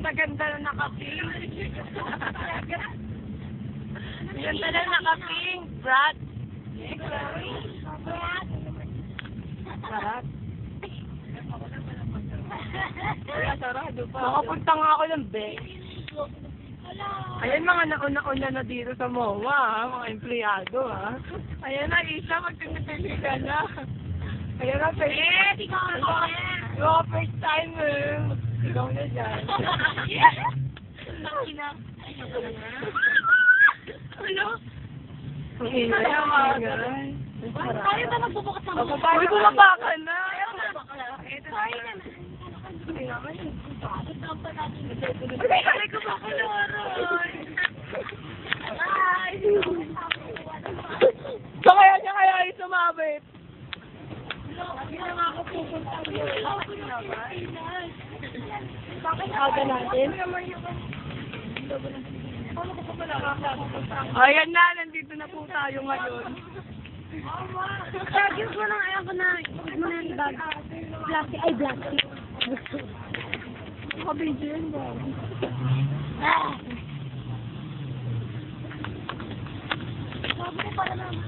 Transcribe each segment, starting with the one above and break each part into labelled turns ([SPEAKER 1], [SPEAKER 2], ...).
[SPEAKER 1] ganda-ganda na naka-pink. Ganda na naka-pink, Brad. Brad. Kaya sarado pa. Makapunta nga ako ng bed. Ayan mga nauna-una na dito sa MOA, ha? Mga empleyado, ha? Ayan na, Isha, magpipili ka na. Ayan na, first time. Ikaw first time, eh. Ikaw na dyan. Ano? Ang ingay, ang ingay.
[SPEAKER 2] Tayo ba nagbubukas ng mga?
[SPEAKER 1] Uy, bumaba ka na.
[SPEAKER 2] Tayo na.
[SPEAKER 1] Ay, halay ko ba ako na oras? Ay! So kaya niya kaya ay sumabit? Hindi na nga ako pupunta. Bakit aga natin? Ayan na, nandito na po tayo ngayon.
[SPEAKER 2] Tagos mo lang, ayaw ko na. Huwag mo na yung bag. Plastic, ay plastic.
[SPEAKER 1] Nakabidyo yun ba?
[SPEAKER 2] Sabi ko pala naman.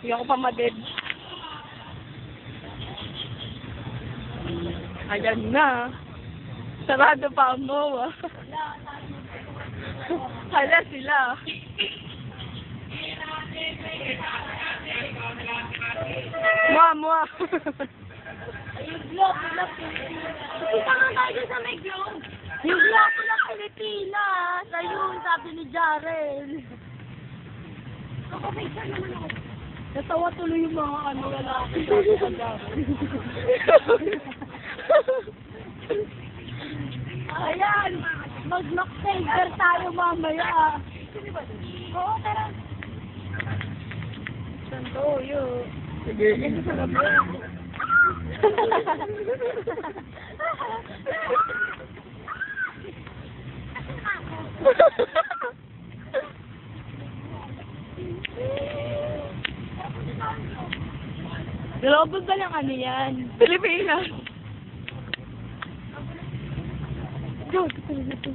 [SPEAKER 1] Hindi ako pa maded. Ayan na. Sarado pa ang MOA. Hala sila. Mua.
[SPEAKER 2] Yung globe na Pilipinas. Kita nga tayo sa may globe. Yung globe na Pilipinas. Ayun, sabi ni Jarel. Ako may isa naman ako.
[SPEAKER 1] Natawa tuloy yung mga ano lalaki.
[SPEAKER 2] Ayan, mag-knock-saver tayo mamaya. Oo, tara.
[SPEAKER 1] Santoyo. Sige, hindi sa gabi. Global ba lang ano yan? Pilipinas. Go, ito.